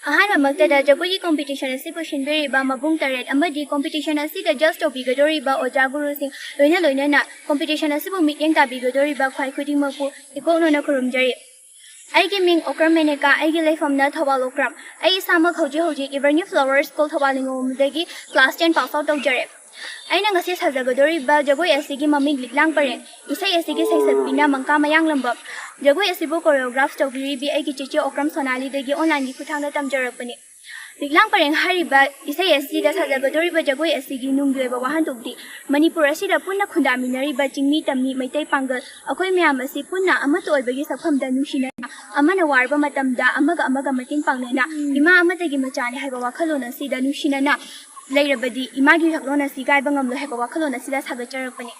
ꯑꯍꯥꯟꯕꯃꯛꯇꯗ ꯖꯒꯣꯏꯒꯤ ꯀꯝꯄꯤꯇꯤꯁꯟ ꯑꯁꯤꯕꯨ ꯁꯤꯟꯕꯤꯔꯤꯕ ꯃꯕꯨꯡ ꯇꯔꯦꯠ ꯑꯃꯗꯤ ꯀꯝꯄꯤꯇꯤꯁꯟ ꯑꯁꯤꯗ ꯖꯁ ꯇꯧꯕꯤꯒꯗꯧꯔꯤꯕ ꯑꯣꯖꯥ ꯒꯨꯔꯨꯁꯤꯡ ꯂꯣꯏꯅꯅ ꯀꯝꯄꯤꯇꯤꯁꯟ ꯑꯁꯤꯕꯨ ꯃꯤꯠꯌꯦꯡ ꯇꯥꯕꯤꯒꯗꯧꯔꯤꯕ ꯈ꯭ꯋꯥꯏ ꯈꯨꯗꯤꯡꯃꯛꯄꯨ ꯏꯀꯣꯛꯅꯅ ꯈꯨꯔꯨꯝꯖꯔꯤ꯫ ꯑꯩꯒꯤ ꯃꯤꯡ ꯑꯣꯀ꯭ꯔꯝ ꯃꯦꯅꯦꯀꯥ, ꯑꯩꯒꯤ ꯂꯩꯐꯝꯅ ꯊꯧꯕꯥꯜ ꯑꯣꯀ꯭ꯔꯝ꯫ ꯑꯩ ꯏꯁꯥꯃꯛ ꯍꯧꯖꯤꯛ ꯏꯚꯔꯅ꯭ꯌꯨ ꯐ꯭ꯂꯥꯋꯔ ꯁ꯭ꯀꯨꯜ ꯊꯧꯕꯥꯜ ꯅꯤꯉꯣꯝꯗꯒꯤ ꯀ꯭ꯂꯥꯁ 10 ꯄꯥꯁ ꯑꯥꯎꯠ ꯇꯧꯖꯔꯦ꯫ ꯑꯩꯅ ꯉꯁꯤ ꯁꯥꯖꯒꯗꯧꯔꯤꯕ ꯖꯒꯣꯏ ꯑꯁꯤꯒꯤ ꯃꯃꯤꯡ ꯂꯤꯛꯂꯥꯡ ꯄꯔꯦꯡ, ꯏꯁꯩ ꯑꯁꯤꯒꯤ ꯁꯩꯁꯛꯄꯤꯅ ꯃꯪꯀꯥ ꯃꯌꯥꯡꯂꯝꯕꯝ, ꯖꯒꯣꯏ ꯑꯁꯤꯕꯨ ꯀꯣꯔꯤꯌꯣꯒ꯭ꯔꯥꯐ ꯇꯧꯕꯤꯔꯤꯕꯤ ꯑꯩꯒꯤ ꯆꯦꯆꯦ ꯑꯣꯀ꯭ꯔꯝ ꯁꯣꯅꯥꯂꯤꯗꯒꯤ ꯑꯣꯟꯂꯥꯏꯟꯒꯤ ꯈꯨꯠꯊꯥꯡꯗ ꯇꯝꯖꯔꯛꯄꯅꯤ꯫ ꯂꯤꯛꯂꯥꯡ ꯄꯔꯦꯡ ꯍꯥꯏꯔꯤꯕ ꯏꯁꯩ ꯑꯁꯤꯗ ꯁꯥꯖꯒꯗꯧꯔꯤꯕ ꯖꯒꯣꯏ ꯑꯁꯤꯒꯤ ꯅꯨꯡꯒꯤ ꯑꯣꯏꯕ ꯋꯥꯍꯟꯊꯣꯛꯇꯤ ꯃꯅꯤꯄꯨꯔ ꯑꯁꯤꯗ ꯄꯨꯟꯅ ꯈꯨꯟꯗꯥꯃꯤꯟꯅꯔꯤꯕ ꯆꯤꯡꯃꯤ ꯇꯝꯃꯤ ꯃꯩꯇꯩ ꯄꯥꯡꯒꯜ ꯑꯩꯈꯣꯏ ꯃꯌꯥꯝ ꯑꯁꯤ ꯄꯨꯟꯅ ꯑꯃꯠꯇ ꯑꯣꯏꯕꯒꯤ ꯁꯛꯐꯝꯗ ꯅꯨꯡꯁꯤꯅꯅ, ꯑꯃꯅ ꯋꯥꯔꯕ ꯃꯇꯝꯗ ꯑꯃꯒ ꯃꯇꯦꯡ ꯄꯥꯡꯅꯅ, ꯏꯃꯥ ꯑꯃꯠꯇꯒꯤ ꯃꯆꯥꯅꯤ ꯍꯥꯏꯕ ꯋꯥꯈꯜꯂꯣꯟ ꯑꯁꯤꯗ ꯅꯨꯡꯁꯤꯅꯅ ꯂꯩꯔꯕꯗꯤ ꯏꯃꯥꯒꯤ ꯁꯛꯂꯣꯟ ꯑꯁꯤ ꯀꯥꯏꯕ ꯉꯝꯂꯣꯏ ꯍꯥꯏꯕ ꯋꯥꯈꯜꯂꯣꯟ ꯑꯁꯤꯗ ꯁꯥꯒꯠꯆꯔꯛꯄꯅꯤ꯫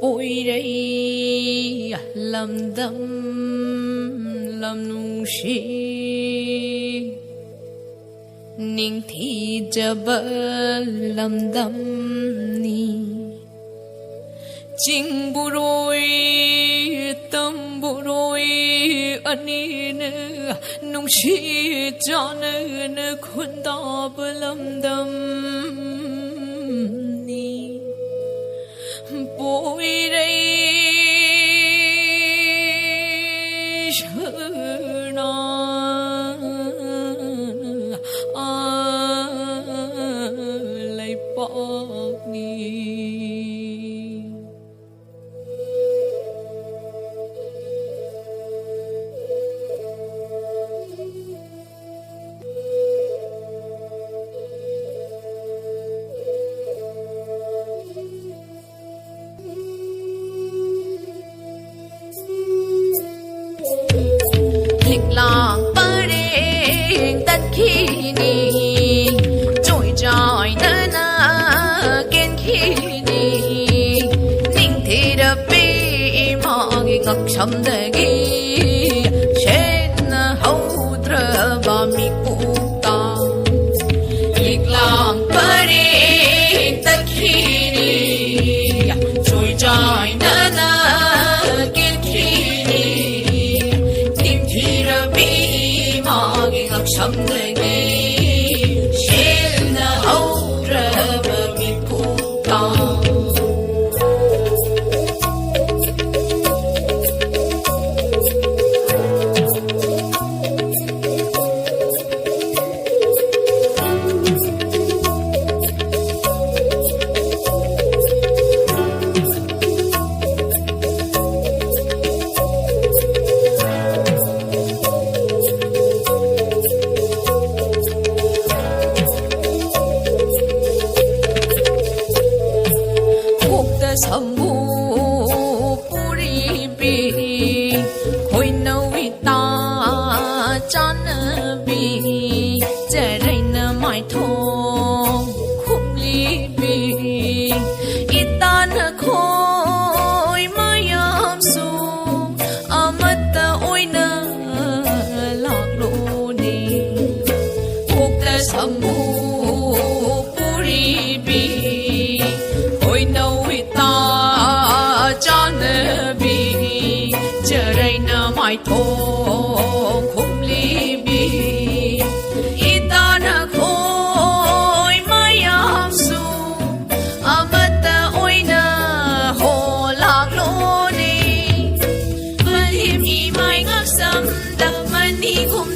Poirei lamdam lamnungshi ningthi jabal lamdam ni jingburoi tamburoi anina nungshi jana khundab lamdam ni Poirei shana alai pakni Lang pareng tan khini trôi trôi na na ken khini ning thi da pi ma gi ngak cham da gi shen na hau tra ba mi ku ta lang pareng tan khini trôi trôi na na ken khini Someday, she'll know forever be put on. Sambu puri bi hoi no ita chana bi jarai na mai tho khum li bi ita na khoi mayam su amata oina lak lo ni okta sambu puri bi hoi no mai tho khum li bi ita na khoi mayam su amata oina ho lak lo ni malim I mai ngap sam da mani khum